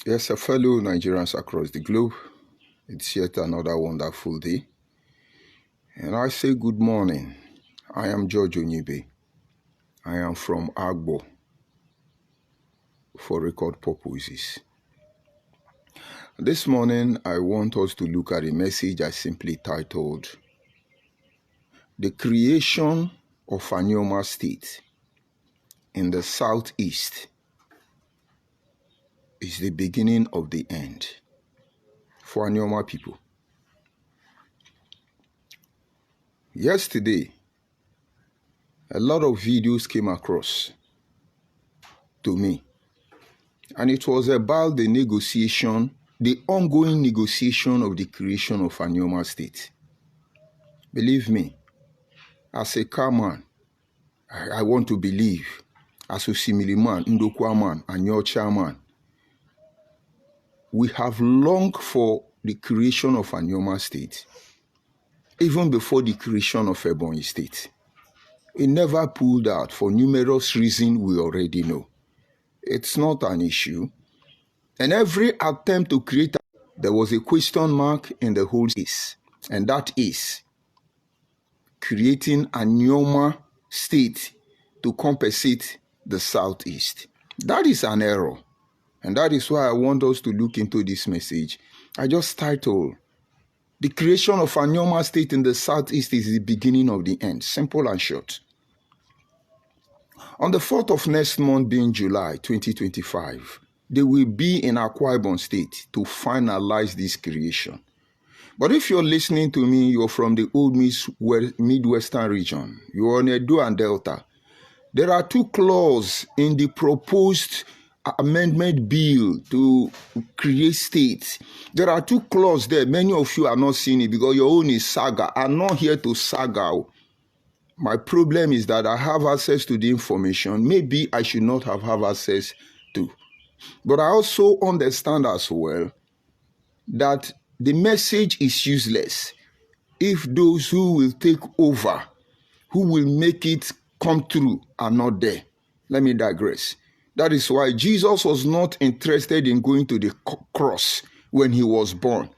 Yes, fellow Nigerians across the globe, it's yet another wonderful day. And I say good morning. I am George Onyibe. I am from Agbo for record purposes. This morning, I want us to look at a message I simply titled, The Creation of Anioma State in the Southeast is the beginning of the end for Anioma people. Yesterday, a lot of videos came across to me, and it was about the ongoing negotiation of the creation of Anioma State. Believe me, as a car man, I want to believe, as Osimili man, Ndokwa man, and Nyocha man, we have longed for the creation of Anioma State, even before the creation of Ebonyi State. It never pulled out for numerous reasons we already know. It's not an issue. And every attempt to create, there was a question mark in the whole case, and that is creating Anioma State to compensate the Southeast. That is an error, and that is why I want us to look into this message. I just titled, The Creation of Anioma State in the Southeast is the beginning of the end. Simple and short. On the 4th of next month, being July 2025, they will be in Akwa Ibom State to finalize this creation. But if you're listening to me, you're from the old Midwestern region, you're on Edo and Delta, there are two clauses in the proposed amendment bill to create states. There are two clauses there. Many of you are not seeing it because your own is saga. I'm not here to saga. My problem is that I have access to the information. Maybe I should not have access to. But I also understand as well that the message is useless if those who will take over, who will make it come true, are not there. Let me digress. That is why Jesus was not interested in going to the cross when he was born.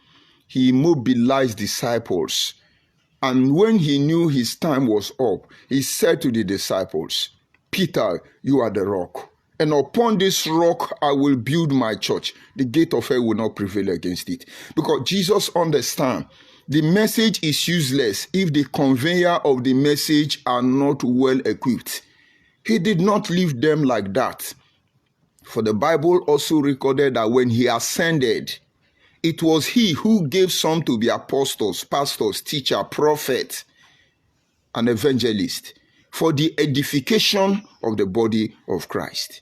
He mobilized disciples. And when he knew his time was up, he said to the disciples, Peter, you are the rock. And upon this rock, I will build my church. The gate of hell will not prevail against it. Because Jesus understands the message is useless if the conveyor of the message are not well equipped. He did not leave them like that. For the Bible also recorded that when he ascended, it was he who gave some to be apostles, pastors, teachers, prophets, and evangelists for the edification of the body of Christ.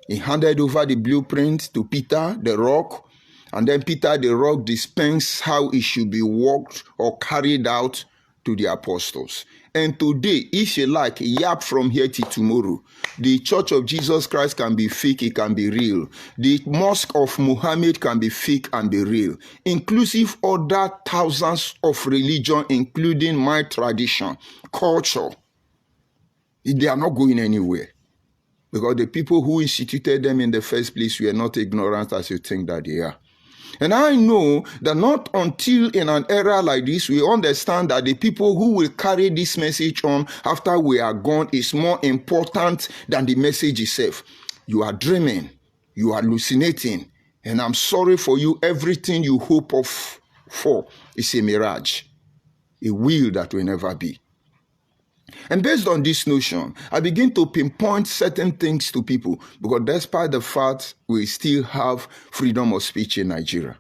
He handed over the blueprint to Peter, the rock, and then Peter, the rock, dispensed how it should be worked or carried out to the apostles. And today, if you like, yap from here till tomorrow, the Church of Jesus Christ can be fake, it can be real. The Mosque of Muhammad can be fake and be real. Inclusive other thousands of religion, including my tradition, culture. They are not going anywhere. Because the people who instituted them in the first place were not ignorant as you think that they are. And I know that not until in an era like this, we understand that the people who will carry this message on after we are gone is more important than the message itself. You are dreaming, you are hallucinating, and I'm sorry for you. Everything you hope for is a mirage, a will that will never be. And based on this notion, I begin to pinpoint certain things to people because despite the fact we still have freedom of speech in Nigeria,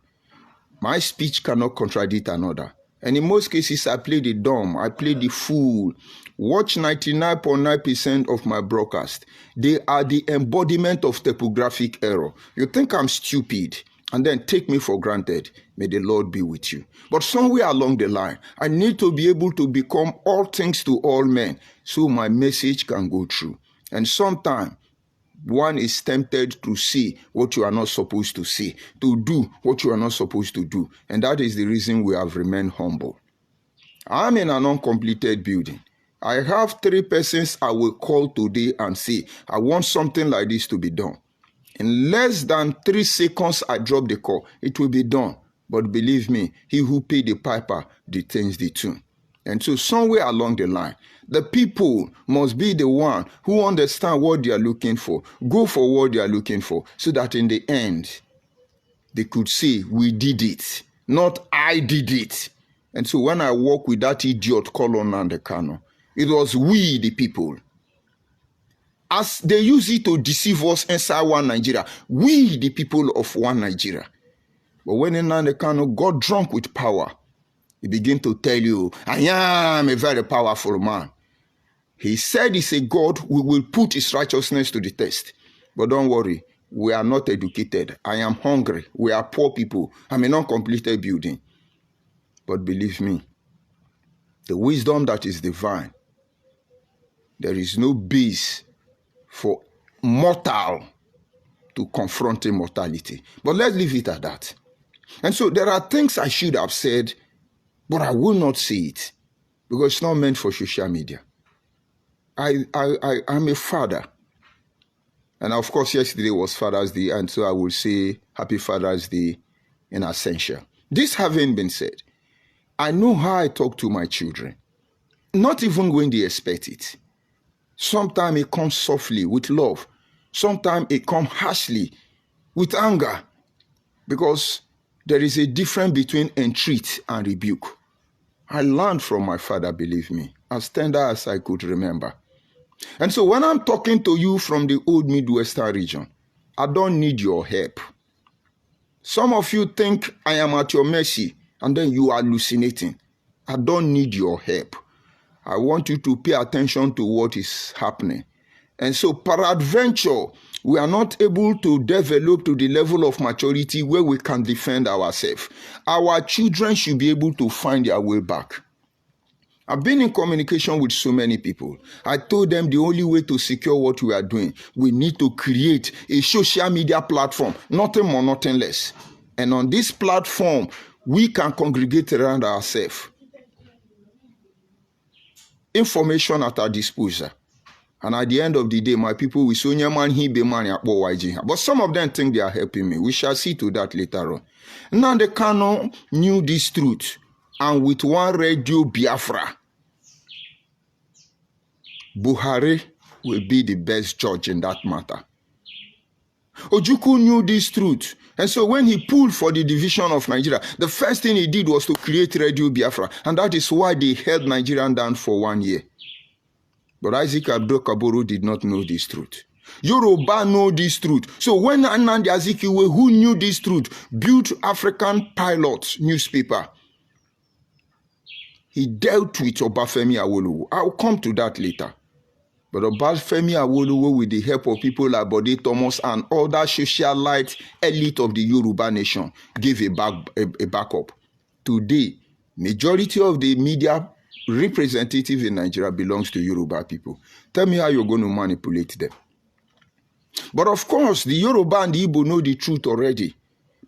my speech cannot contradict another. And in most cases, I play the dumb, I play the fool. Watch 99.9% of my broadcast. They are the embodiment of typographic error. You think I'm stupid and then take me for granted. May the Lord be with you. But somewhere along the line, I need to be able to become all things to all men so my message can go through. And sometimes one is tempted to see what you are not supposed to see, to do what you are not supposed to do. And that is the reason we have remained humble. I'm in an uncompleted building. I have 3 persons I will call today and say, I want something like this to be done. In less than 3 seconds, I drop the call. It will be done. But believe me, he who paid the piper detains the tune. And so somewhere along the line, the people must be the one who understand what they are looking for, go for what they are looking for, so that in the end, they could say, we did it, not I did it. And so when I walk with that idiot called Nnamdi Kanu, it was we, the people. As they use it to deceive us inside one Nigeria, we, the people of one Nigeria. But when Nnamdi Kanu got drunk with power, he began to tell you, I am a very powerful man. He said he's a God, we will put his righteousness to the test. But don't worry, we are not educated. I am hungry. We are poor people. I'm a non-completed building. But believe me, the wisdom that is divine, there is no base for mortal to confront immortality. But let's leave it at that. And so there are things I should have said, but I will not say it because it's not meant for social media. I'm a father. And of course, yesterday was Father's Day, and so I will say Happy Father's Day in essential. This having been said, I know how I talk to my children, not even when they expect it. Sometimes it comes softly with love. Sometimes it comes harshly with anger, because there is a difference between entreat and rebuke. I learned from my father, believe me, as tender as I could remember. And so when I'm talking to you from the old Midwestern region, I don't need your help. Some of you think I am at your mercy, and then you are hallucinating. I don't need your help. I want you to pay attention to what is happening. And so peradventure, we are not able to develop to the level of maturity where we can defend ourselves. Our children should be able to find their way back. I've been in communication with so many people. I told them the only way to secure what we are doing, we need to create a social media platform, nothing more, nothing less. And on this platform, we can congregate around ourselves. Information at our disposal. And at the end of the day, my people will say, but some of them think they are helping me. We shall see to that later on. Nnamdi Kanu knew this truth. And with one radio Biafra, Buhari will be the best judge in that matter. Ojukwu knew this truth. And so when he pulled for the division of Nigeria, the first thing he did was to create Radio Biafra. And that is why they held Nigeria down for 1 year. But Isaac Abdul Kaburu did not know this truth. Yoruba know this truth. So when Nnamdi Azikiwe, who knew this truth, built African Pilot newspaper, he dealt with Obafemi Awolowo. I'll come to that later. But Obafemi Awolowo, with the help of people like Bode Thomas and other socialite elite of the Yoruba nation, gave a backup. Today, majority of the media representative in Nigeria belongs to Yoruba people. Tell me how you're going to manipulate them. But of course, the Yoruba and the Igbo know the truth already.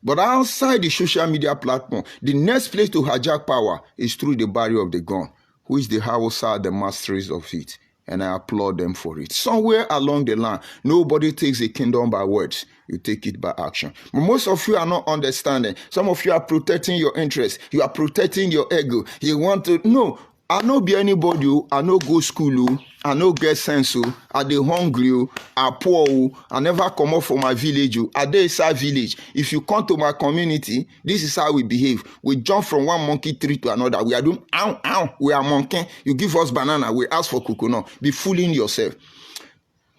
But outside the social media platform, the next place to hijack power is through the barrier of the gun, who is the Hausa, the masters of it. And I applaud them for it. Somewhere along the line, nobody takes a kingdom by words. You take it by action. But most of you are not understanding. Some of you are protecting your interests. You are protecting your ego. You want to... No, I no be anybody. I no go school. I no get sense. I dey hungry. I poor. I never come up from my village. I dey inside village. If you come to my community, this is how we behave. We jump from one monkey tree to another. We are doing ow, ow. We are monkey. You give us banana. We ask for coconut. Be fooling yourself.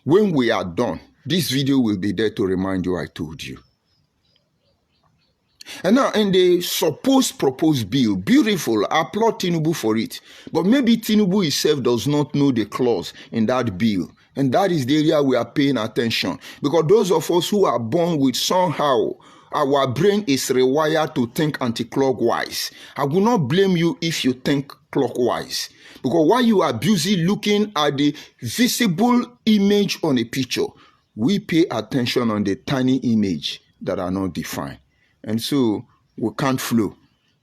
When we are done, this video will be there to remind you I told you. And now in the supposed proposed bill, beautiful, I applaud Tinubu for it. But maybe Tinubu himself does not know the clause in that bill. And that is the area we are paying attention. Because those of us who are born with somehow, our brain is rewired to think anti-clockwise. I will not blame you if you think clockwise. Because while you are busy looking at the visible image on a picture, we pay attention on the tiny image that are not defined. And so we can't flow.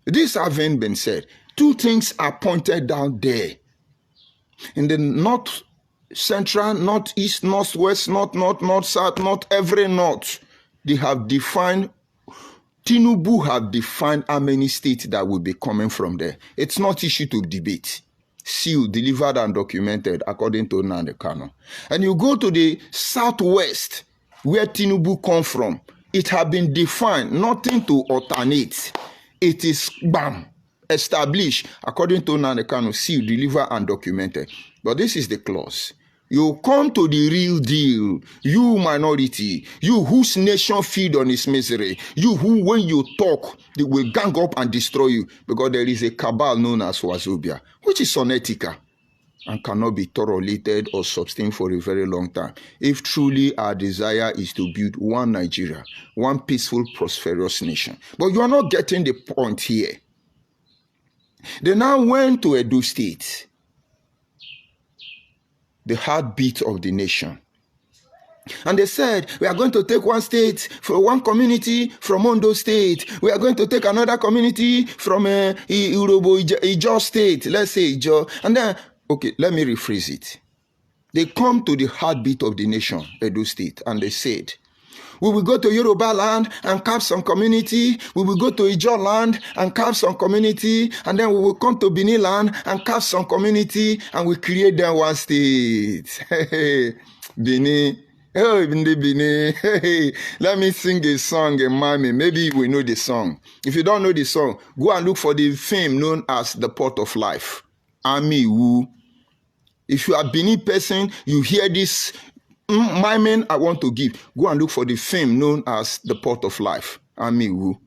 This having been said, two things are pointed down there. In the central, north, east, north, west, north, south, north, every north. They have defined, Tinubu have defined how many states that will be coming from there. It's not issue to debate. Sealed, delivered, and documented, according to Nnamdi Kanu. And you go to the southwest, where Tinubu come from, it has been defined, nothing to alternate. It is bam, established, according to Nnamdi Kanu, sealed, delivered, and documented. But this is the clause. You come to the real deal, you minority, you whose nation feed on its misery, you who, when you talk, they will gang up and destroy you, because there is a cabal known as Wazobia, which is unethical and cannot be tolerated or sustained for a very long time. If truly our desire is to build one Nigeria, one peaceful, prosperous nation. But you are not getting the point here. They now went to Edo State, the heartbeat of the nation. And they said, we are going to take one state, from one community from Ondo State. We are going to take another community from Ijo State. Let's say Ijo. And then, okay, let me rephrase it. They come to the heartbeat of the nation, Edo State, and they said, we will go to Yoruba land and carve some community. We will go to Ijo land and carve some community. And then we will come to Benin land and carve some community. And we create them one state. Benin. Oh, Benin. Let me sing a song, Mami. Maybe we know the song. If you don't know the song, go and look for the film known as The Port of Life. Ami Wu. If you are a Benin person, you hear this miming I want to give. Go and look for the film known as The Port of Life. Ami Wu.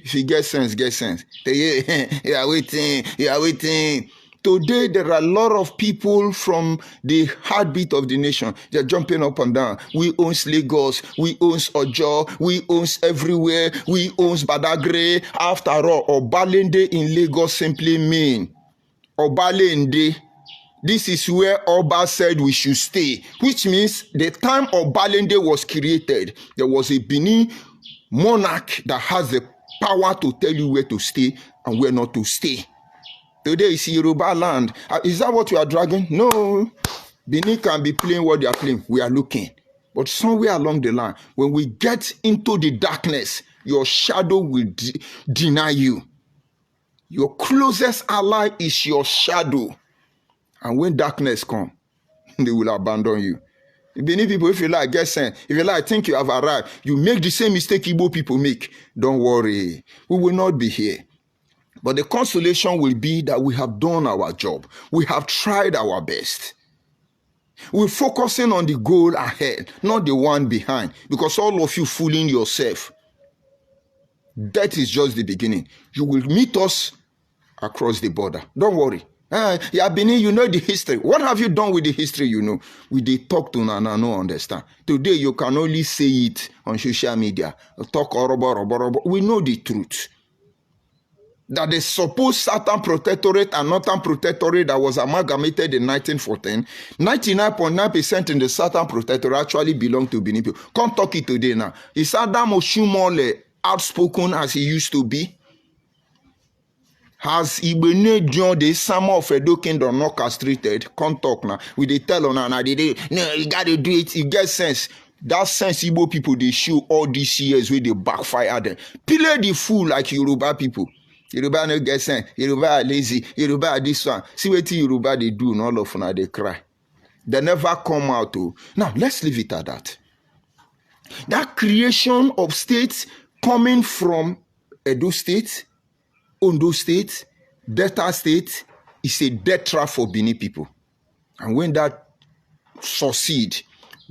If you get sense, get sense. You are waiting. Today, there are a lot of people from the heartbeat of the nation. They're jumping up and down. We own Lagos. We own Ojo. We own everywhere. We own Badagry. After all, Obalende in Lagos simply mean Obalende. This is where Oba said we should stay, which means the time Obalende was created, there was a Benin monarch that has the power to tell you where to stay and where not to stay. Today is Yoruba land. Is that what you are dragging? No. Benin can be playing what they are playing. We are looking. But somewhere along the line, when we get into the darkness, your shadow will deny you. Your closest ally is your shadow. And when darkness comes, they will abandon you. Benin people, if you like, get sent. If you like, think you have arrived. You make the same mistake Igbo people make. Don't worry. We will not be here. But the consolation will be that we have done our job. We have tried our best. We're focusing on the goal ahead, not the one behind. Because all of you fooling yourself. That is just the beginning. You will meet us across the border. Don't worry. Yeah, Benin, you know the history. What have you done with the history you know? We did talk to Nana, no understand. Today, you can only say it on social media. Talk orobo. We know the truth. That the supposed Southern Protectorate and Northern Protectorate that was amalgamated in 1914, 99.9% in the Southern Protectorate actually belonged to Benin people. Come talk it today now. Is Adam Oshumole outspoken as he used to be? Has Ibene John the summer of Edo Kingdom not castrated? Come talk now. We they tell on and no, you gotta do it. You get sense. That sense Igbo people they show all these years where they backfire them. Play the fool like Yoruba people. Yoruba no get sense. Yoruba are lazy. Yoruba are this one. See what Yoruba they do and all of them they cry. They never come out to. Now let's leave it at that. That creation of states coming from Edo State, Ondo State, Delta State is a death trap for Benin people. And when that succeed,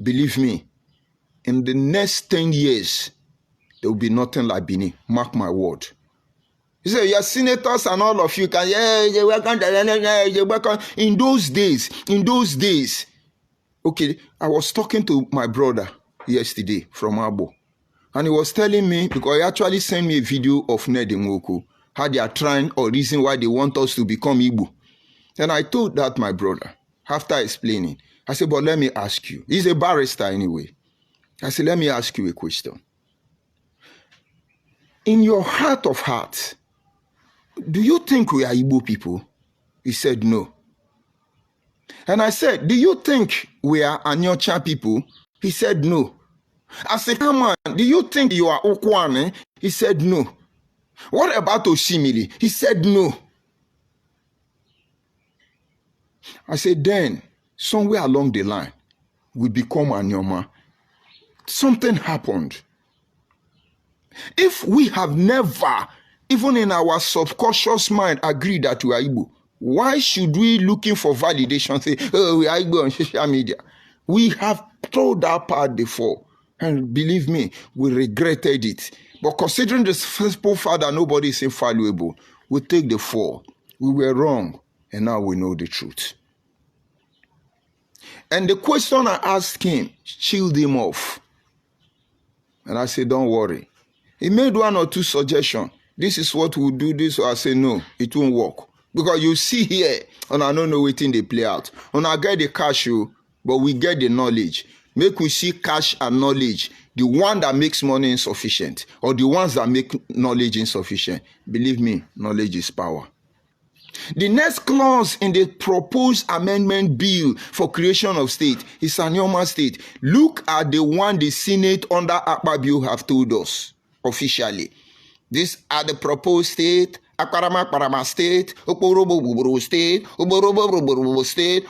believe me, in the next 10 years, there will be nothing like Benin. Mark my word. You say, your senators and all of you can, yeah, welcome. In those days, okay, I was talking to my brother yesterday from Abo. And he was telling me, because he actually sent me a video of Ned Nwoko, how they are trying or reason why they want us to become Igbo. And I told that my brother, after explaining, I said, but let me ask you. He's a barrister anyway. I said, let me ask you a question. In your heart of hearts, do you think we are Igbo people? He said, no. And I said, do you think we are Anyocha people? He said, no. I said, come on, do you think you are Okwane? He said, no. What about Oshimili? He said, no. I said, then, somewhere along the line, we become Anyoma. Something happened. If we have never, even in our subconscious mind, agreed that we are Igbo, why should we looking for validation, say, oh, we are Igbo on social media? We have told that part before. And believe me, we regretted it. But considering the first father, nobody is infallible. We take the fall. We were wrong. And now we know the truth. And the question I asked him chilled him off. And I said, don't worry. He made one or two suggestions. This is what we'll do this. I say, no, it won't work. Because you see here, and I don't know waiting they play out. And I get the cash, but we get the knowledge. Make we see cash and knowledge. The one that makes money insufficient, or the ones that make knowledge insufficient. Believe me, knowledge is power. The next clause in the proposed amendment bill for creation of state is Anyoma state. Look at the one the Senate under Akpabio have told us officially. These are the proposed state. Akparama state, Okporobo state, Oborobo state,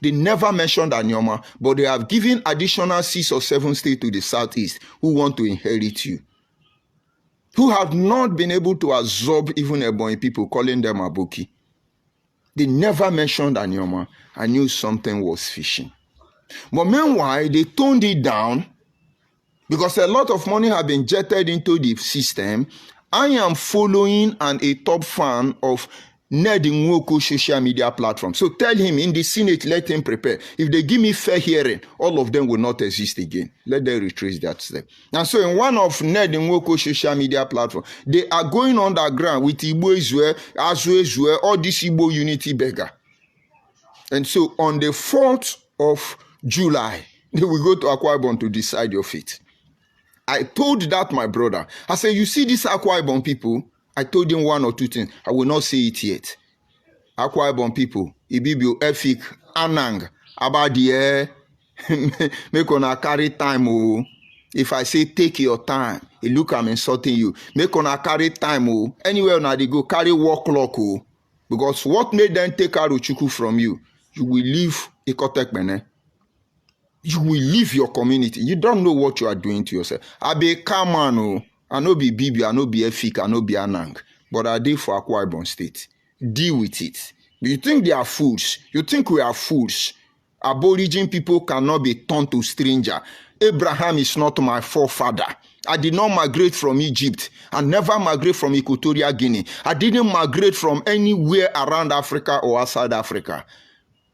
they never mentioned Anyoma, but they have given additional 6 or 7 states to the southeast who want to inherit you, who have not been able to absorb even Ebonyi people, calling them Aboki. They never mentioned Anyoma. I knew something was fishing. But meanwhile, they toned it down because a lot of money have been injected into the system. I am following and a top fan of Ned Nwoko social media platform. So tell him in the Senate, let him prepare. If they give me fair hearing, all of them will not exist again. Let them retrace that step. And so in one of Ned Nwoko social media platform, they are going underground with Igbo Ezue, Azu Ezue, all this Igbo unity beggar. And so on the 4th of July, they will go to Akwa Ibom to decide your fate. I told that my brother. I said, you see these Akwa Ibom people? I told him one or two things. I will not say it yet. Akwa Ibom people, Ibibio, Efik, Anang, Abadie, make una carry time. Oh. If I say take your time, it look I'm insulting you. Make una carry time. Oh. Anywhere una they go, carry work clock. Oh. Because what made them take Aruchuku from you? You will leave Ikotek Bene. You will leave your community. You don't know what you are doing to yourself. I be Kamano. I no be Bibi. I no be Efik. I no be Anang. But I did for Akwa Ibom State. Deal with it. You think they are fools. You think we are fools. Aborigine people cannot be turned to stranger. Abraham is not my forefather. I did not migrate from Egypt. I never migrate from Equatorial Guinea. I didn't migrate from anywhere around Africa or outside Africa.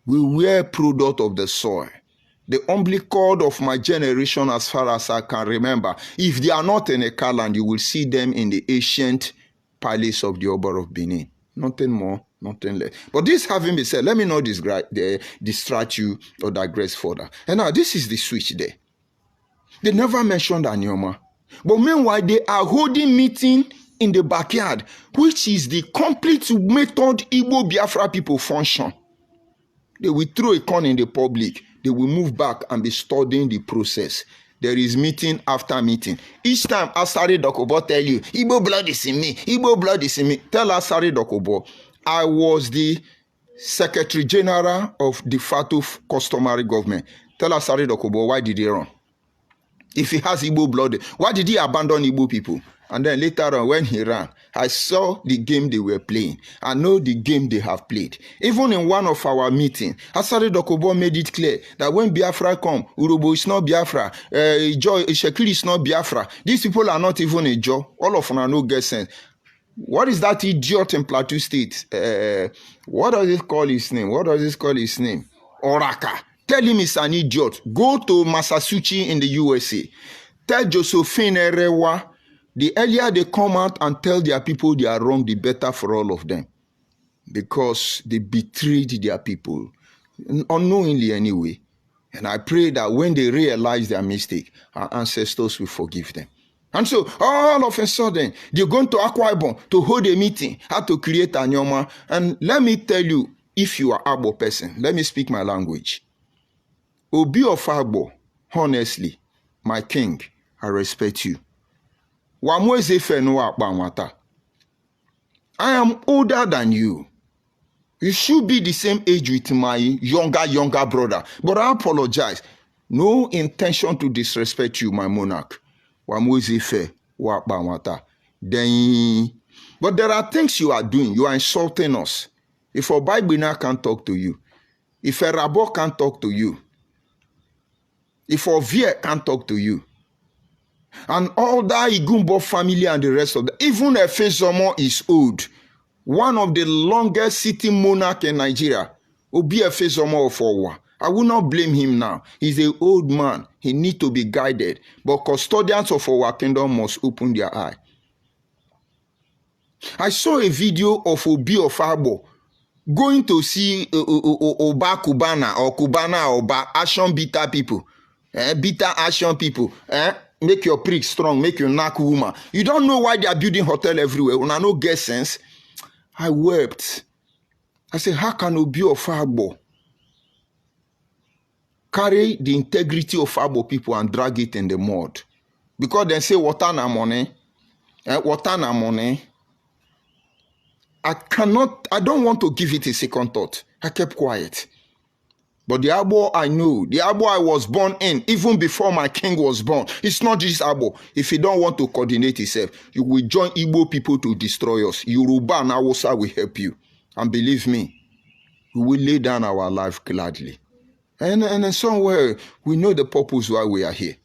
We were product of the soil. The umbilical of my generation, as far as I can remember. If they are not in a Kaland, you will see them in the ancient palace of the Oba of Benin. Nothing more, nothing less. But this having been said, let me not distract you or digress further. And now, this is the switch there. They never mentioned Anyoma. But meanwhile, they are holding meeting in the backyard, which is the complete method Igbo Biafra people function. They will throw a corn in the public. They will move back and be studying the process. There is meeting after meeting. Each time Asari Dokubo tell you, Igbo blood is in me, Igbo blood is in me. Tell Asari Dokubo, I was the Secretary General of de facto customary government. Tell Asari Dokubo, why did he run? If he has Igbo blood, why did he abandon Igbo people? And then later on, when he ran, I saw the game they were playing. I know the game they have played. Even in one of our meetings, Asari Dokubo made it clear that when Biafra come, Urobo is not Biafra, Shekiri is not Biafra. These people are not even a Jaw. All of them are no get sense. What is that idiot in Plateau State? What does it call his name? Oraka. Tell him he's an idiot. Go to Massachusetts in the USA. Tell Josephine Erewa, the earlier they come out and tell their people they are wrong, the better for all of them. Because they betrayed their people. Unknowingly anyway. And I pray that when they realize their mistake, our ancestors will forgive them. And so, all of a sudden, they're going to Akwa Ibom to hold a meeting, how to create Anyoma. And let me tell you, if you are Agbo person, let me speak my language. Obi of Agbo, honestly, my king, I respect you. I am older than you. You should be the same age with my younger brother. But I apologize. No intention to disrespect you, my monarch. But there are things you are doing. You are insulting us. If a Bible can't talk to you, if a Rabo can't talk to you, if a Vie can't talk to you, and all that Igumbo family and the rest of them, even Efezomo is old. One of the longest sitting monarch in Nigeria. Obi Efezomo of Owa. I will not blame him now. He's an old man. He needs to be guided. But custodians of our kingdom must open their eye. I saw a video of Obi of Agbo going to see Oba Kubana or Kubana Oba Ashon Bita people. Bita Ashon people. Make your prick strong. Make your knack woman. You don't know why they are building hotel everywhere. When I no get sense. I wept. I said, how can Obi of Agbo carry the integrity of Agbo people and drag it in the mud? Because they say, water na money. Water na money. I don't want to give it a second thought. I kept quiet. But the Agbo I know, the Agbo I was born in, even before my king was born, it's not just Agbo. If you don't want to coordinate yourself, you will join Igbo people to destroy us. Yoruba and Hausa will help you. And believe me, we will lay down our life gladly. And somewhere, we know the purpose why we are here.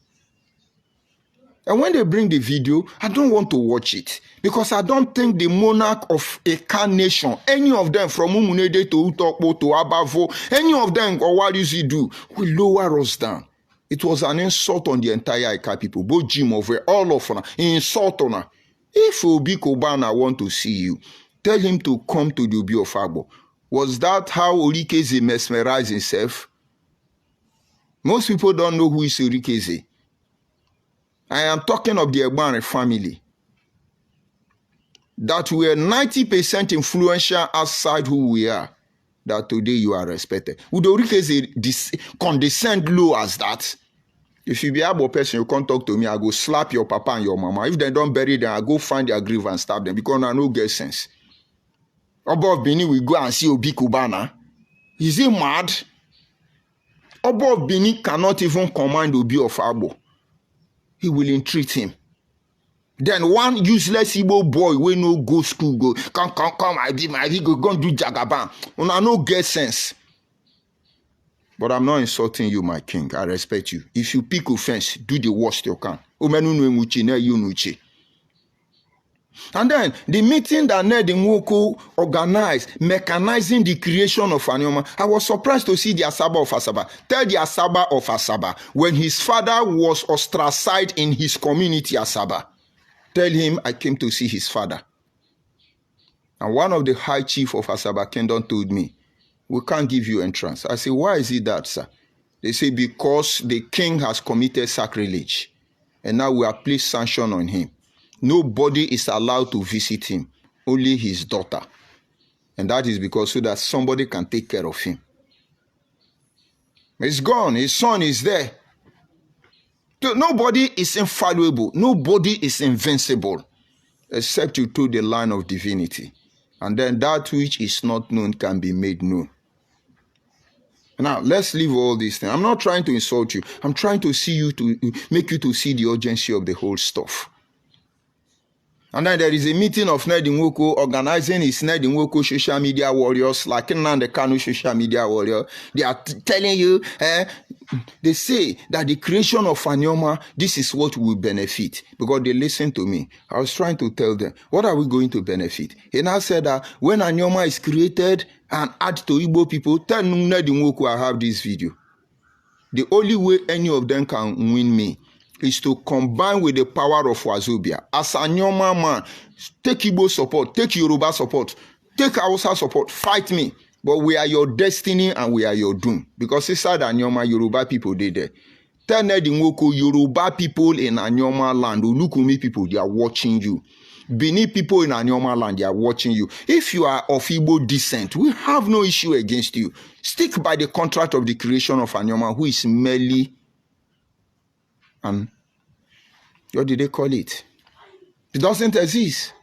And when they bring the video, I don't want to watch it. Because I don't think the monarch of a Kan nation, any of them from Umunede to Utokpo to Abavo, any of them, or what does he do, will lower us down. It was an insult on the entire Ika people, both Jim over, all of them, insult on her. If Obi Kubana want to see you, tell him to come to the Obi of Agbo. Was that how Orikeze mesmerized himself? Most people don't know who is Orikeze. I am talking of the Egbani family that were 90% influential outside who we are, that today you are respected. Would Orikeze condescend low as that? If you be a Agbo person, you can't talk to me, I go slap your papa and your mama. If they don't bury them, I go find their grave and stab them because I no get sense. Above Bini, we go and see Obi Kubana. Is he mad? Above Bini cannot even command Obi of Agbo. He will entreat him. Then one useless Igbo boy wey no go school go come I be go do jagaban. Una no get sense. But I'm not insulting you, my king. I respect you. If you pick offense, do the worst you can. And then the meeting that Ned Nwoko organized, mechanizing the creation of Anyoma, I was surprised to see the Asaba of Asaba. Tell the Asaba of Asaba, when his father was ostracized in his community Asaba, tell him I came to see his father. And one of the high chief of Asaba Kingdom told me, we can't give you entrance. I say, why is it that, sir? They say, because the king has committed sacrilege. And now we have placed sanction on him. Nobody is allowed to visit him, only his daughter. And that is because so that somebody can take care of him. He's gone. His son is there. Nobody is infallible. Nobody is invincible, except you toe the line of divinity. And then that which is not known can be made known. Now, let's leave all these things. I'm not trying to insult you. I'm trying to see you to make you to see the urgency of the whole stuff. And then there is a meeting of Ned Nwoko organizing his Ned Nwoko social media warriors, like Nnamdi Kanu social media warrior. They are telling you, they say that the creation of Anyoma, this is what will benefit. Because they listen to me. I was trying to tell them, what are we going to benefit? He now said that when Anyoma is created and add to Igbo people, tell Ned Nwoko I have this video. The only way any of them can win me is to combine with the power of Wazobia. As a Anyoma man, take Igbo support, take Yoruba support, take Hausa support, fight me. But we are your destiny and we are your doom. Because inside Anyoma, Yoruba people did there. Tell Nedi Nwoko, Yoruba people in Anyoma land, Olukumi people, they are watching you. Benin people in Anyoma land, they are watching you. If you are of Igbo descent, we have no issue against you. Stick by the contract of the creation of Anyoma, who is merely, and what did they call it? It doesn't exist.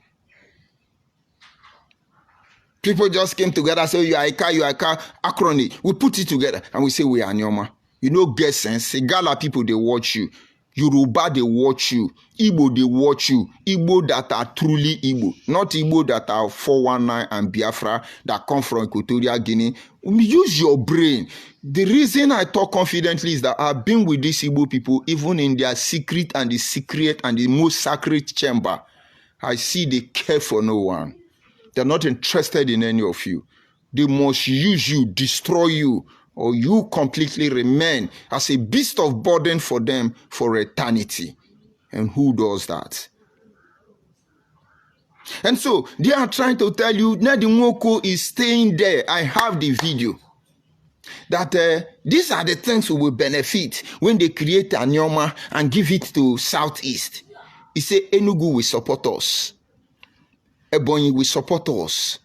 People just came together, say you are Ika, acronym. We put it together and we say we are Anyoma. You know, get sense. Igala people, they watch you. Yoruba, they watch you. Igbo, they watch you. Igbo that are truly Igbo. Not Igbo that are 419 and Biafra that come from Equatorial Guinea. Use your brain. The reason I talk confidently is that I've been with these Igbo people, even in their secret and the most sacred chamber. I see they care for no one. They're not interested in any of you. They must use you, destroy you, or you completely remain as a beast of burden for them for eternity. And who does that? And so they are trying to tell you, Nedi Nwoko is staying there. I have the video. That these are the things we will benefit when they create Anyoma and give it to Southeast. He said Enugu will support us. Ebonyi will support us.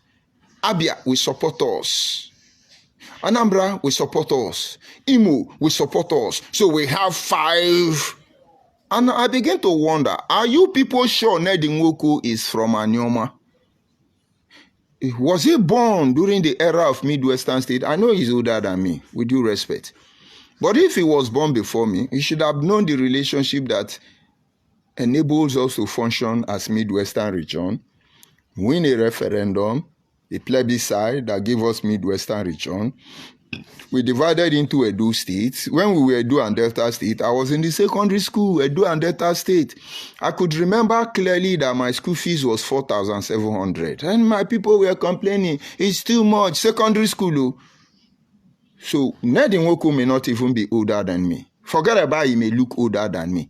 Abia will support us. Anambra will support us. Imo will support us. So we have 5. And I begin to wonder, are you people sure Nedi Nwoko is from Anyoma? Was he born during the era of Midwestern state? I know he's older than me, with due respect. But if he was born before me, he should have known the relationship that enables us to function as Midwestern region, win a referendum, a plebiscite that gave us Midwestern region. We divided into Edo states. When we were Edo and Delta state, I was in the secondary school, Edo and Delta state. I could remember clearly that my school fees was 4,700. And my people were complaining, it's too much, secondary school. So Nedi Nwoko may not even be older than me. Forget about he may look older than me.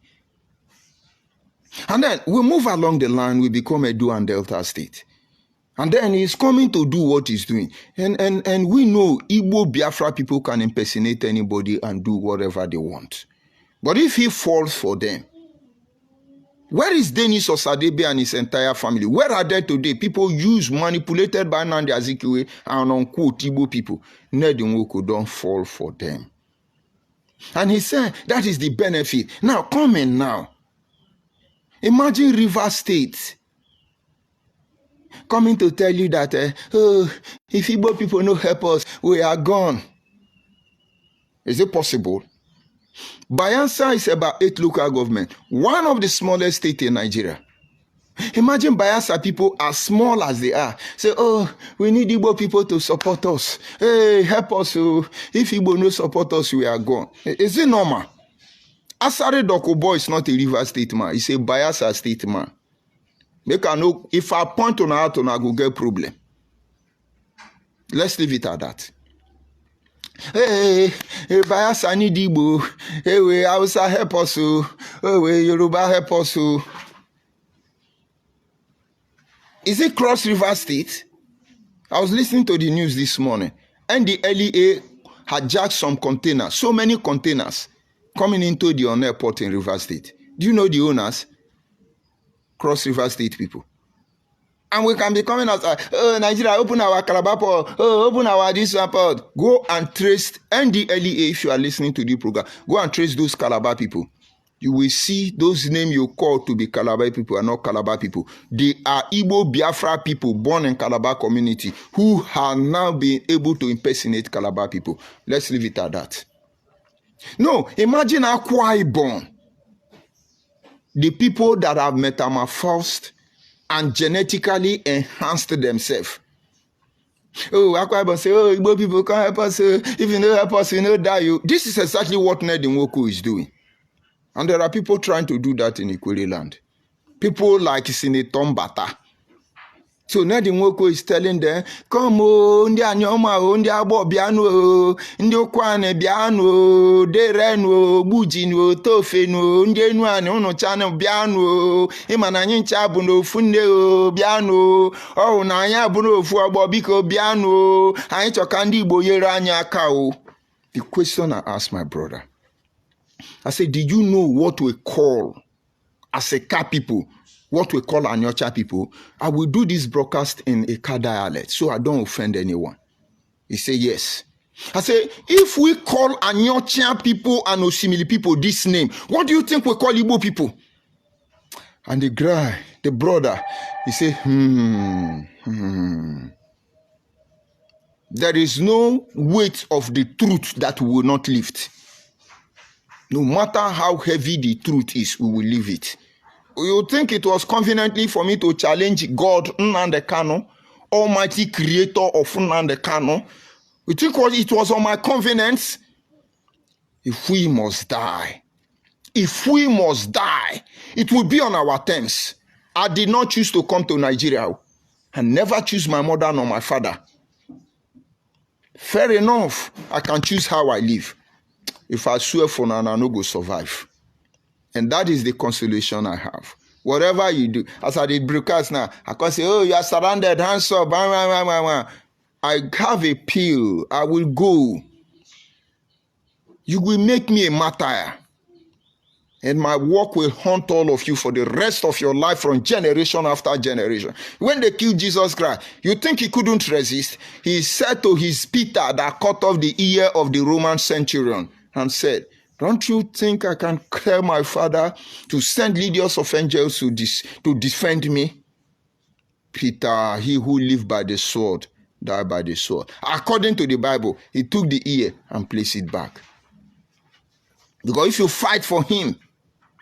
And then we move along the line, we become Edo and Delta state. And then he's coming to do what he's doing. And we know Igbo Biafra people can impersonate anybody and do whatever they want. But if he falls for them, where is Denis Osadebe and his entire family? Where are they today? People manipulated by Nnamdi Azikiwe and unquote Igbo people. Nedi Nwoko don't fall for them. And he said that is the benefit. Now, come in now. Imagine Rivers State coming to tell you that, if Igbo people no help us, we are gone. Is it possible? Bayelsa is about 8 local government, one of the smallest states in Nigeria. Imagine Bayelsa people as small as they are. Say, we need Igbo people to support us. Hey, help us. If Igbo no support us, we are gone. Is it normal? Asare Dokubo is not a River State man. He's a Bayelsa State man. Make I know if I point on out on I go get problem. Let's leave it at that. Hey, Bayelsa need Igbo. Hey, we Hausa help us. Hey, we Yoruba help us. Is it Cross River State? I was listening to the news this morning, and the LEA had jacked some containers, so many containers coming into the airport in River State. Do you know the owners? Cross River State people. And we can be coming outside, Nigeria, open our Calabar port, open our this port. Go and trace NDLEA if you are listening to the program. Go and trace those Calabar people. You will see those names you call to be Calabar people are not Calabar people. They are Igbo Biafra people born in Calabar community who have now been able to impersonate Calabar people. Let's leave it at that. No, imagine Akwa Ibom. The people that have metamorphosed and genetically enhanced themselves. Akwa Ibom say, Igbo people can't help us. If you don't help us, you know die. This is exactly what Nedi Nwoko is doing. And there are people trying to do that in Ikwere land. People like Senator Mbata. So Nedi Nwoko is telling them, come on, ndi anyoma o, ndi abo biano o, ndi okwane biano o, dereno, bujino, tofeno, ndi enuane uno chane biano o, imana nyincha abuno funde o, biano o, na anya abuno ofu abo biko biano o, anyị choka ndi Igbo yere anya aka o. The question I asked my brother, I said, did you know what we call as a car people, what we call Anyocha people? I will do this broadcast in a car dialect so I don't offend anyone. He said, yes. I said, if we call Anyocha people and Osimili people this name, what do you think we call Igbo people? And the guy, the brother, he said, There is no weight of the truth that we will not lift. No matter how heavy the truth is, we will leave it. You think it was conveniently for me to challenge God, Nnamdi Kanu, Almighty Creator of Nnamdi Kanu? You think it was on my convenience? If we must die, it will be on our terms. I did not choose to come to Nigeria. I never choose my mother nor my father. Fair enough, I can choose how I live. If I swear for now, I no go survive. And that is the consolation I have. Whatever you do, as I did broadcast now, I can say, oh, you are surrounded, hands up. I have a pill. I will go. You will make me a martyr. And my work will haunt all of you for the rest of your life from generation after generation. When they killed Jesus Christ, you think he couldn't resist? He said to his Peter that cut off the ear of the Roman centurion and said, don't you think I can tell my father to send legions of angels to defend me? Peter, he who lived by the sword, died by the sword. According to the Bible, he took the ear and placed it back. Because if you fight for him,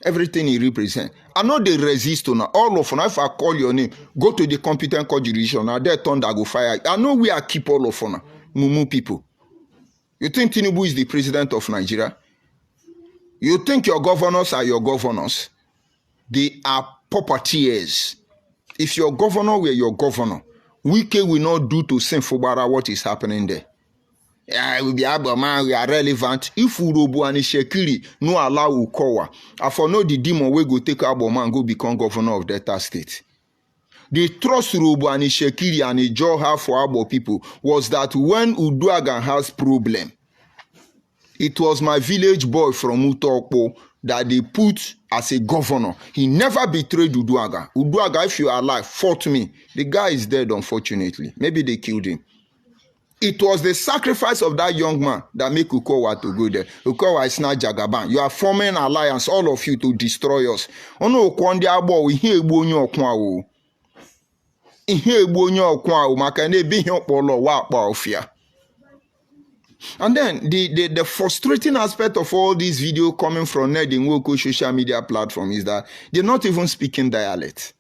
everything he represents, I know they resist now. All of them, if I call your name, go to the competent court jurisdiction. Now their thunder go fire. I know we are keep all of them. Mumu people. You think Tinubu is the president of Nigeria? You think your governors are your governors? They are puppeteers. If your governor were your governor, Wike will not do to Senfobara what is happening there. Yeah, we be able, man, we are relevant. If Urobo and Shekiri no allow Ukowa, I for know the demon we go take Abo man go become governor of Delta State. The trust Urobo and Shekiri and the job have for Abo people was that when Uduagan has problem, it was my village boy from Utokpo that they put as a governor. He never betrayed Uduaga. Uduaga, if you are alive, fought me. The guy is dead, unfortunately. Maybe they killed him. It was the sacrifice of that young man that made Ukowa to go there. Ukowa is not Jagaban. You are forming an alliance, all of you, to destroy us. Ono Okwandi Abo, we hear Ebonyo Okwawo. Ihe Ebonyo Okwawo, makane be here polo wa ofia. And then the frustrating aspect of all this video coming from Nedi Nwoko social media platform is that they're not even speaking dialect.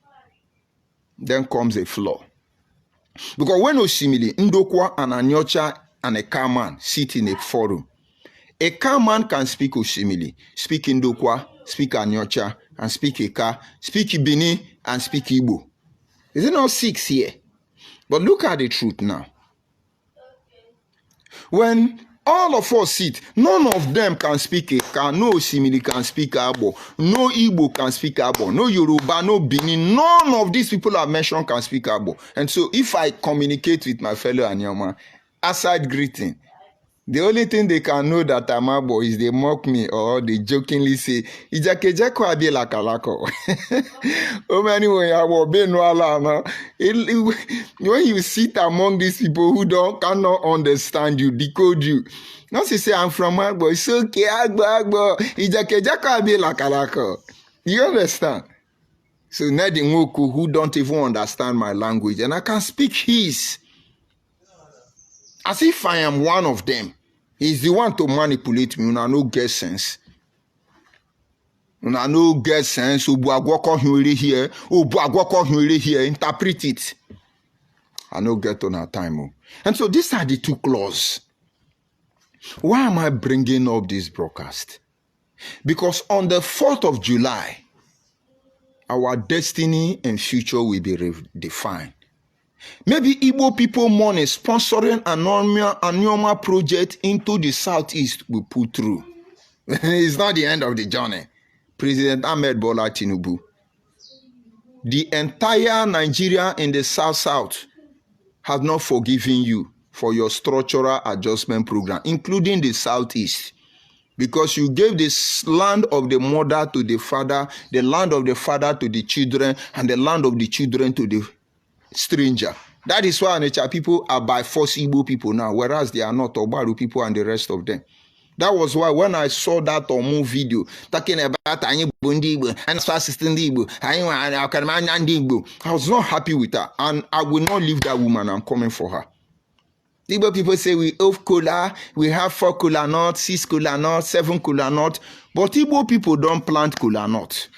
Then comes a flaw. Because when Osimili, Ndokwa, and Anyocha, and a car man sit in a forum, a car man can speak Osimili, speak Ndokwa, speak Anyocha, and speak Eka, speak Ibini, and speak Igbo. Is it not 6 here? But look at the truth now. When all of us sit, none of them can speak Eka, no Osimili can speak Abo, no Igbo can speak Abo, no Yoruba, no Benin, none of these people I've mentioned can speak Abo. And so if I communicate with my fellow Anyama, aside greeting, the only thing they can know that I'm Abo is they mock me or they jokingly say, Ijakejako abi lakalako. When you sit among these people who cannot understand you, decode you, not to say I'm from Agbo, it's okay, Agbo, Ijakejako abi lakalako. You understand? So Nedi Nwoko, who don't even understand my language, and I can speak his, as if I am one of them. He's the one to manipulate me. Una no get sense. Una no get sense. Ubuagwoko here. Here. Interpret it. I no get on our time. And so these are the two clauses. Why am I bringing up this broadcast? Because on the 4th of July, our destiny and future will be redefined. Maybe Igbo people money sponsoring an Anioma project into the southeast will put through. It's not the end of the journey. President Ahmed Bola Tinubu. The entire Nigeria in the south has not forgiven you for your structural adjustment program, including the southeast. Because you gave this land of the mother to the father, the land of the father to the children, and the land of the children to the stranger. That is why Onitsha people are by force Igbo people now, whereas they are not Ogbaru people and the rest of them. That was why when I saw that Omu video talking about Anyi Bundi Igbo and assisting the Igbo, I was not happy with her, and I will not leave that woman. I'm coming for her. Igbo people say we have kola, we have 4 kola nuts, 6 kola nuts, 7 kola nuts, but Igbo people don't plant kola nuts.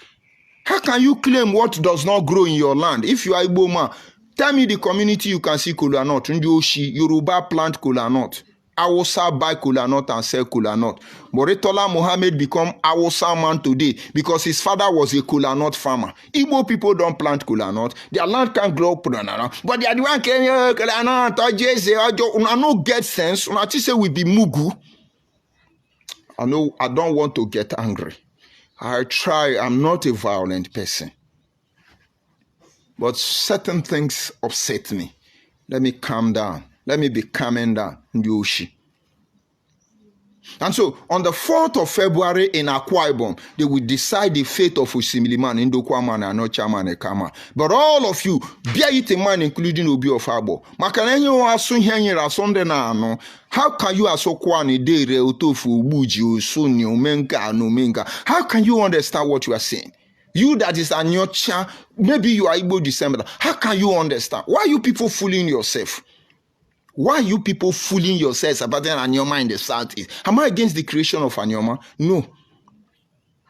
How can you claim what does not grow in your land? If you are Igbo man, tell me the community you can see kola nut. Ndioshi, Yoruba plant kola nut. Awusa buy kola nut and sell kola nut. Moretola Mohammed become Awusa man today because his father was a kola nut farmer. Igbo people don't plant kola nut. Their land can grow kola nut. But they are the one claiming kola nut. I no get sense. I just say we be mugu. I know I don't want to get angry. I'm not a violent person. But certain things upset me. Let me calm down. Let me be calming down. Yoshi. And so, on the 4th of February in Akwa Ibom, they will decide the fate of Osimiliman, Ndokwaman, and Anochaman, and Kama. But all of you, bear it in mind, including Obi of Abo. How can you Asokwani, Dere, Otofu, Buji, Suni, Omenka, and Omenka? How can you understand what you are saying? You that is Anyocha, maybe you are Igbo December. How can you understand? Why are you people fooling yourself? Why are you people fooling yourselves about Anyoma in the southeast? Am I against the creation of Anyoma? No.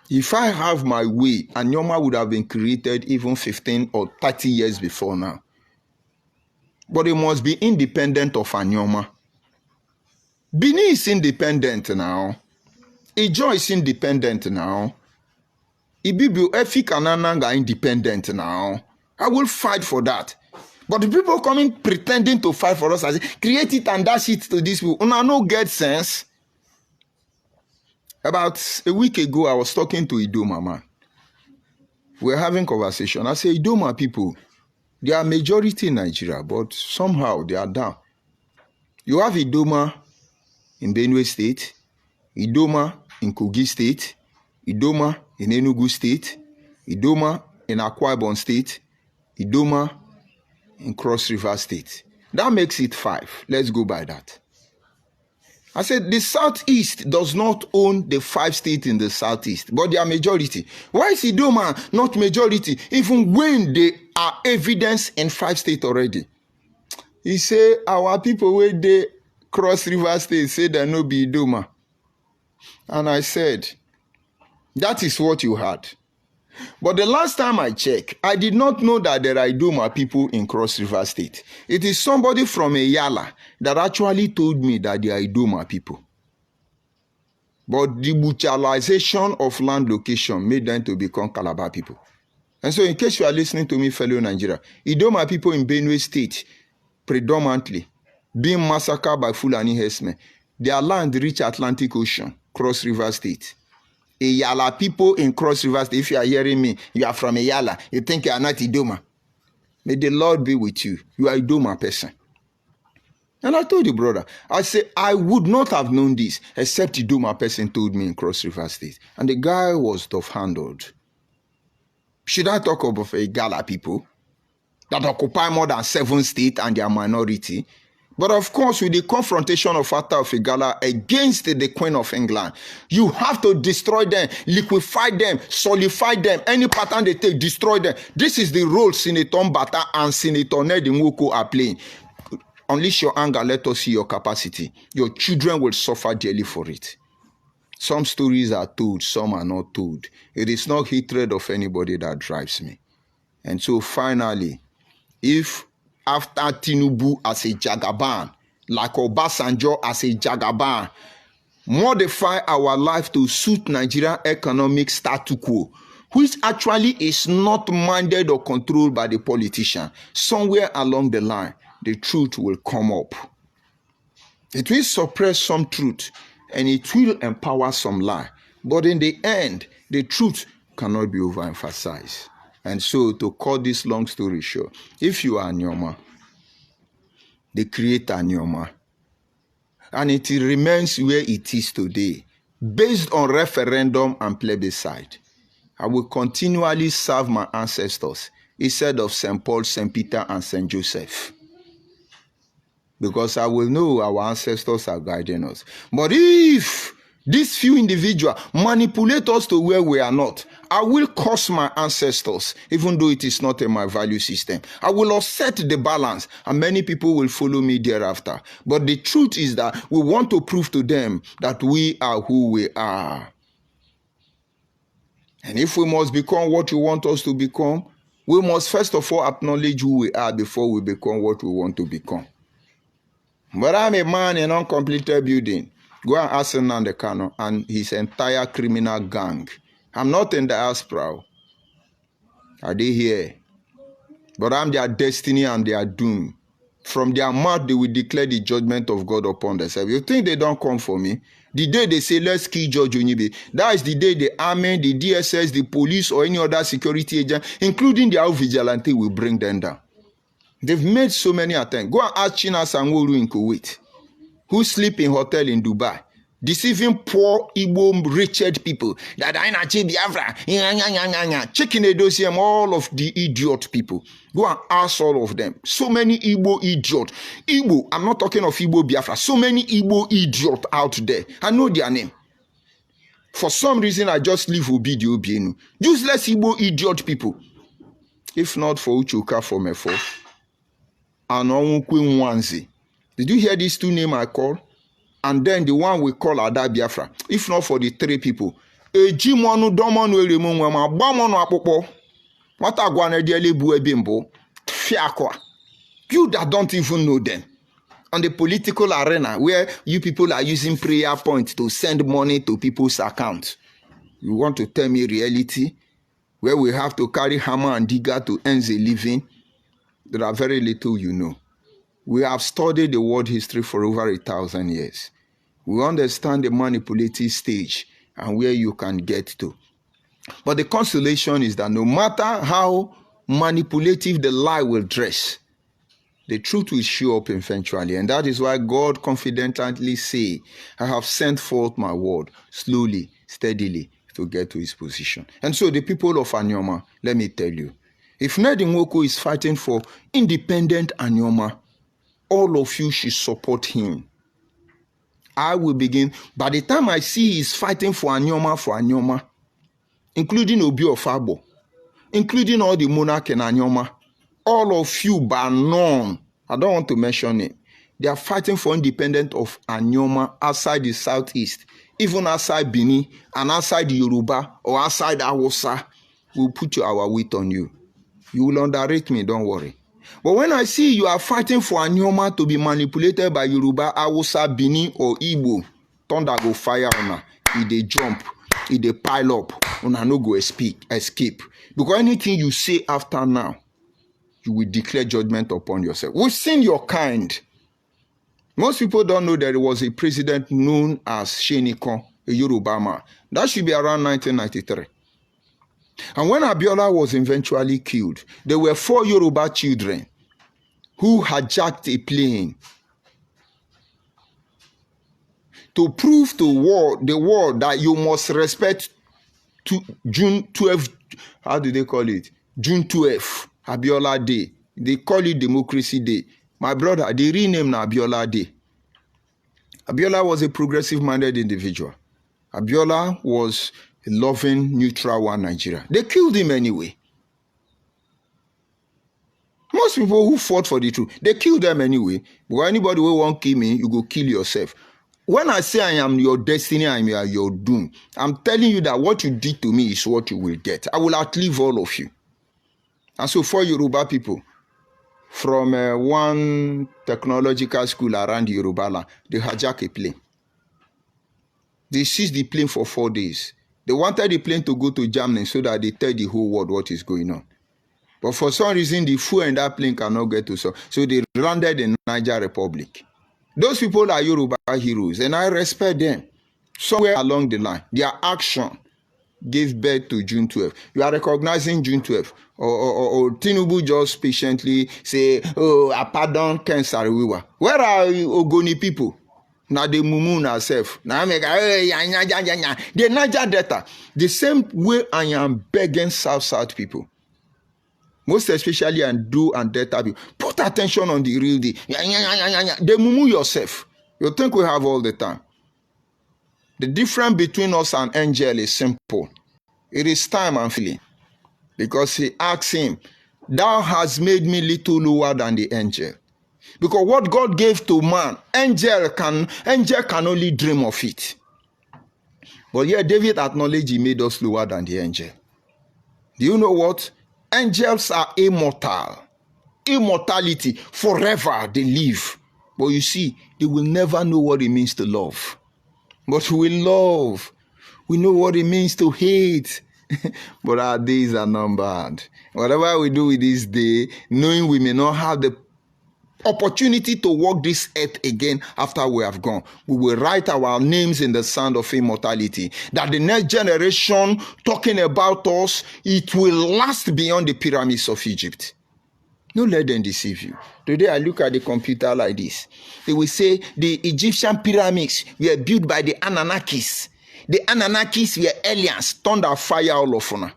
If I have my way, Anyoma would have been created even 15 or 30 years before now. But it must be independent of Anyoma. Bini is independent now. Ijo is independent now. Ibibu Efik and Ananga are independent now. I will fight for that. But the people coming pretending to fight for us, I say, create it and dash it to these people. Una no get sense. About a week ago, I was talking to Idoma, man. We were having conversation. I say, Idoma people, they are majority in Nigeria, but somehow they are down. You have Idoma in Benue State, Idoma in Kogi State, Idoma in Enugu State, Idoma in Akwa Ibom State, Idoma in Cross River State. That makes it 5. Let's go by that. I said the Southeast does not own the 5 states in the Southeast, but they are majority. Why is Idoma not majority, even when they are evidence in 5 states already? He say our people where they Cross River State say they no be Idoma. And I said, that is what you had. But the last time I checked, I did not know that there are Idoma people in Cross River State. It is somebody from Eyala that actually told me that they are Idoma people. But the mutualization of land location made them to become Calabar people. And so in case you are listening to me, fellow Nigeria, Idoma people in Benue State, predominantly, being massacred by Fulani herdsmen, their land reach Atlantic Ocean, Cross River State. Eyala people in Cross River State, if you are hearing me, you are from Eyala, you think you are not Idoma. May the Lord be with you. You are a Idoma person. And I told the brother, I said, I would not have known this except Idoma person told me in Cross River State. And the guy was tough-handled. Should I talk about Igala people that occupy more than 7 states and they are minority? But of course, with the confrontation of Atta of Igala against the Queen of England, you have to destroy them, liquefy them, solidify them. Any pattern they take, destroy them. This is the role Senator Mbata and Senator Ned Nwoko are playing. Unleash your anger, let us see your capacity. Your children will suffer dearly for it. Some stories are told, some are not told. It is not hatred of anybody that drives me. And so finally, if after Tinubu as a Jagaban, like Obasanjo as a Jagaban, modify our life to suit Nigerian economic status quo, which actually is not minded or controlled by the politician, somewhere along the line, the truth will come up. It will suppress some truth and it will empower some lie. But in the end, the truth cannot be overemphasized. And so, to cut this long story short, if you are Nyoma, the creator Nyoma, and it remains where it is today, based on referendum and plebiscite, I will continually serve my ancestors instead of St. Paul, St. Peter, and St. Joseph. Because I will know our ancestors are guiding us. But if these few individuals manipulate us to where we are not, I will curse my ancestors, even though it is not in my value system. I will offset the balance, and many people will follow me thereafter. But the truth is that we want to prove to them that we are who we are. And if we must become what you want us to become, we must first of all acknowledge who we are before we become what we want to become. But I'm a man in an uncompleted building. Go and ask Nnamdi Kanu and his entire criminal gang. I'm not in diaspora. Are they here? But I'm their destiny and their doom. From their mouth, they will declare the judgment of God upon themselves. You think they don't come for me? The day they say, let's kill George Onyibe, that is the day the army, the DSS, the police, or any other security agent, including their vigilante, will bring them down. They've made so many attempts. Go and ask China Sanwo-Olu in Kuwait, who sleep in hotel in Dubai, deceiving poor Igbo wretched people that I na Biafra, checking a dossier, all of the idiot people. Go and ask all of them. So many Igbo idiot. Igbo, I'm not talking of Igbo Biafra. So many Igbo idiot out there. I know their name. For some reason, I just leave Obidi Obienu. Useless Igbo idiot people. If not for Uchuka for Mefo and Onwukwe Nwanze. Did you hear these two names I call? And then the one we call Ada Biafra. If not for the three people. Ejimonu domonu elemunwema bamono apopo. Mata gwane diele buwe bimbo. Fiakwa. You that don't even know them. On the political arena where you people are using prayer points to send money to people's accounts. You want to tell me reality? Where we have to carry hammer and digger to earn a living? There are very little you know. We have studied the world history for over 1,000 years. We understand the manipulative stage and where you can get to. But the consolation is that no matter how manipulative the lie will dress, the truth will show up eventually. And that is why God confidently say, I have sent forth my word slowly, steadily to get to his position. And so the people of Anyoma, let me tell you, if Nnedi Nwoko is fighting for independent Anyoma, all of you should support him. I will begin. By the time I see he's fighting for Anyoma, including Obi Ofabo, including all the monarch in Anyoma, all of you by none, I don't want to mention it, they are fighting for independence of Anyoma outside the southeast, even outside Benin and outside the Yoruba or outside Hausa. We'll put our weight on you. You will underrate me, don't worry. But when I see you are fighting for Anyoma to be manipulated by Yoruba, Hausa, Benin, or Igbo, thunder go fire on her. If they jump, if they pile up, on her no go escape. Because anything you say after now, you will declare judgment upon yourself. We've seen your kind. Most people don't know that there was a president known as Shenikon, a Yoruba man. That should be around 1993. And when Abiola was eventually killed, there were 4 Yoruba children who hijacked a plane to prove to the world that you must respect June 12, how do they call it? June 12, Abiola Day. They call it Democracy Day. My brother, they renamed Abiola Day. Abiola was a progressive-minded individual. Abiola was a loving, neutral one Nigeria. They killed him anyway. Most people who fought for the truth, they killed them anyway. But anybody who won't kill me, you go kill yourself. When I say I am your destiny, I am your doom, I'm telling you that what you did to me is what you will get. I will outlive all of you. And so for Yoruba people, from one technological school around Yoruba land, they hijack a plane. They seized the plane for 4 days. They wanted the plane to go to Germany so that they tell the whole world what is going on. But for some reason, the fuel in that plane cannot get to so they landed in Niger Republic. Those people are Yoruba heroes, and I respect them. Somewhere along the line, their action gave birth to June 12th. You are recognizing June 12th. Or Tinubu just patiently say, oh, I pardon Ken Saro-Wiwa. Where are Ogoni people? Now they mumu herself. Now the Niger Delta. The same way I am begging South people. Most especially and do and Delta people. Put attention on the real deal. They mumu yourself. You think we have all the time. The difference between us and angel is simple. It is time and feeling. Because he asked him, thou hast made me little lower than the angel. Because what God gave to man, angel can only dream of it. But yet David acknowledged he made us lower than the angel. Do you know what? Angels are immortal. Immortality, forever they live. But you see, they will never know what it means to love. But we love. We know what it means to hate. But our days are numbered. Whatever we do with this day, knowing we may not have the opportunity to walk this earth again after we have gone, we will write our names in the sand of immortality. That the next generation talking about us, it will last beyond the pyramids of Egypt. Don't let them deceive you. Today I look at the computer like this. They will say the Egyptian pyramids were built by the Anunnakis. The Anunnakis were aliens, thunder, fire, all of them.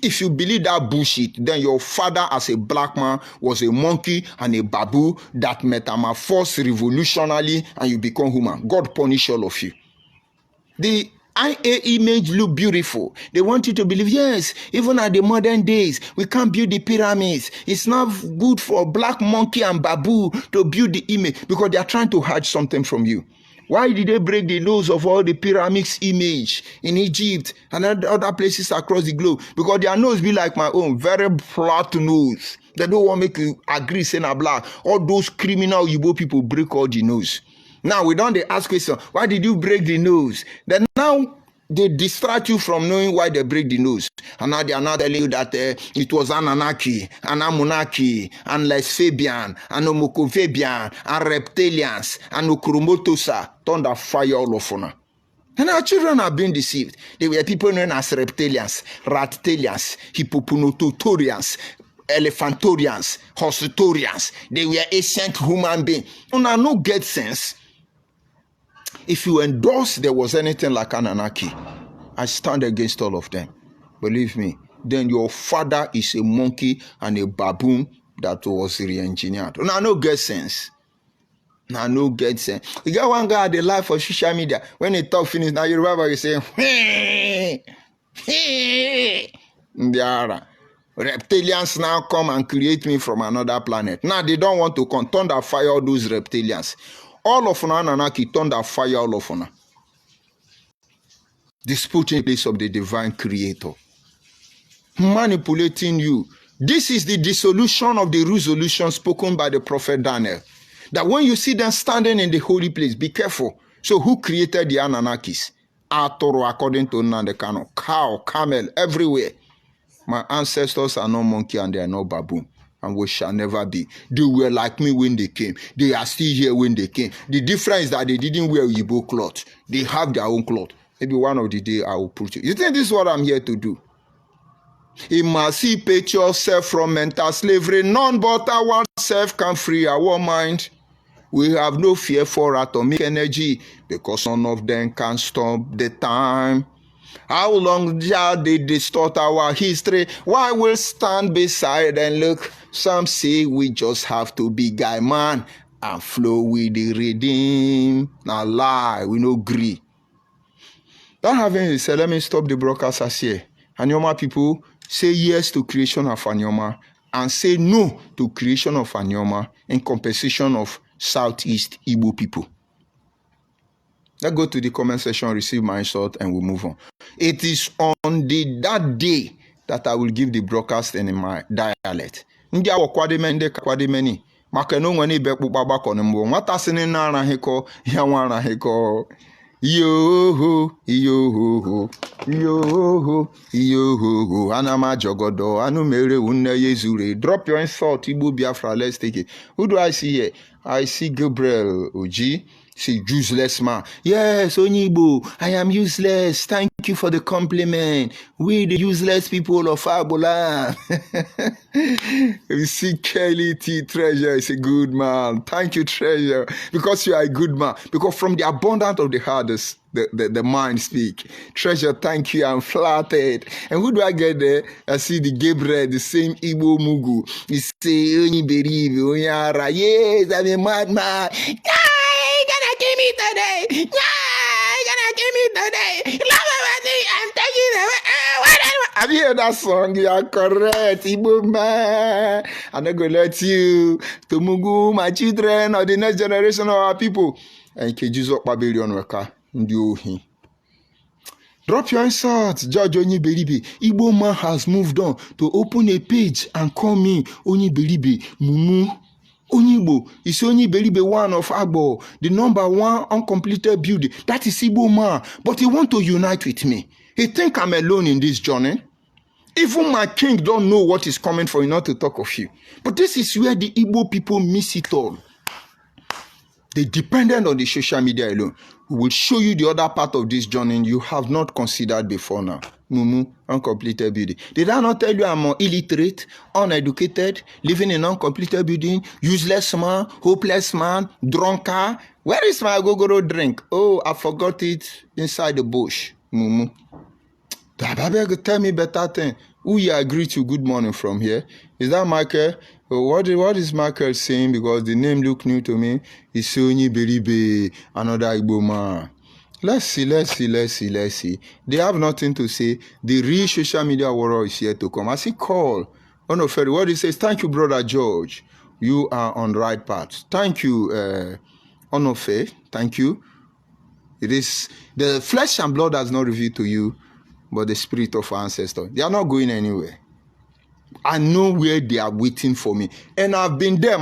If you believe that bullshit, then your father as a black man was a monkey and a babu that metamorphosed revolutionarily and you become human. God punish all of you. The IA image look beautiful. They want you to believe, yes, even at the modern days, we can't build the pyramids. It's not good for black monkey and babu to build the image because they are trying to hide something from you. Why did they break the nose of all the pyramids image in Egypt and other places across the globe? Because their nose be like my own, very flat nose. They don't want to make you agree, saying a black. All those criminal Igbo people break all the nose. Now we don't ask question, why did you break the nose? Then now they distract you from knowing why they break the nose. And now they are not telling you that it was Anunnaki, and Amunaki, and Lesfabian, and Homocofabian, and Reptilians, and Okromotosa, thunder fire all of them. And our children are being deceived. They were people known as Reptilians, Rattalians, Hippoponototorians, Elephantorians, Hossitorians. They were ancient human beings. Una no get sense. If you endorse there was anything like Anunnaki, I stand against all of them. Believe me, then your father is a monkey and a baboon that was re-engineered. Now, no get sense. Now, no get sense. You got one guy at the live for social media. When he talk finish, now you remember you say, reptilians now come and create me from another planet. Now, they don't want to come. Thunder fire all those reptilians. All of Anunnaki thunder fire all of them. Disputing the place of the divine creator. Manipulating you. This is the dissolution of the resolution spoken by the prophet Daniel. That when you see them standing in the holy place, be careful. So who created the Anunnakis? Atoro, according to Nandekano. Cow, camel, everywhere. My ancestors are no monkey and they are no baboon. And we shall never be. They were like me when they came. They are still here when they came. The difference is that they didn't wear Igbo cloth. They have their own cloth. Maybe one of the day I will put you. You think this is what I'm here to do? Emancipate yourself from mental slavery. None but our self can free our mind. We have no fear for atomic energy because none of them can stop the time. How long shall they distort our history? Why will stand beside and look? Some say we just have to be guy man and flow with the redeem. Now lie, we no agree. That having said, let me stop the broadcast as here. Anyoma people, say yes to creation of Anyoma and say no to creation of Anyoma in compensation of Southeast Igbo people. Let's go to the comment section, receive my insult, and we'll move on. It is on that day that I will give the broadcast in my dialect. Ndị awo kwademe ndị kwademeni maka no nwere ibe kpukpa gbakọ na mbo nwata sini na ara heko ya nwa ara heko Yo, yo, yo, yo, Anama Jogodo, Anumere Une Yezure. Drop your insult, Igbo Biafra, let's take it. Who do I see here? I see Gabriel Oji. See, useless man. Yes, Onyibo, I am useless. Thank you for the compliment. We the useless people of Abola. We see Kelly T. Treasure is a good man. Thank you, Treasure, because you are a good man. Because from the abundance of the heart, the mind speak. Treasure, thank you. I'm flattered. And who do I get there? I see the Gabriel, the same Igbo Mugu. He say, Onyi Onyara. Yes, I'm a madman. Give me today. Yeah, you're gonna give me today. Love everything. I'm taking it. Have you heard that song? You are correct, Igbo man. I'm not gonna let you to Mugu, my children, or the next generation of our people. And Jesus Babylon Weka. Drop your insult, Judge Onyiberibe. Igbo man has moved on to open a page and call me Onyiberibe Mumu. Onyibo is Onyiberibe one of Agbo, the number one uncompleted building. That is Igbo man. But he want to unite with me. He think I'm alone in this journey. Even my king don't know what is coming for you, not to talk of you. But this is where the Igbo people miss it all. They dependent on the social media alone. We will show you the other part of this journey you have not considered before now. Mumu, uncompleted building. Did I not tell you I'm illiterate, uneducated, living in uncompleted building, useless man, hopeless man, drunkard? Where is my gogoro drink? Oh, I forgot it inside the bush. Mumu. Tell me better thing. Who you agree to good morning from here? Is that Michael? What is Michael saying? Because the name look new to me. It's Onyiberibe, another Igbo man. Let's see. They have nothing to say. The real social media warrior is here to come. I see call. Onoferi, what he says, thank you, brother George. You are on the right path. Thank you, Onofe. Thank you. It is the flesh and blood has not revealed to you, but the spirit of our ancestors. They are not going anywhere. I know where they are waiting for me. And I've been there.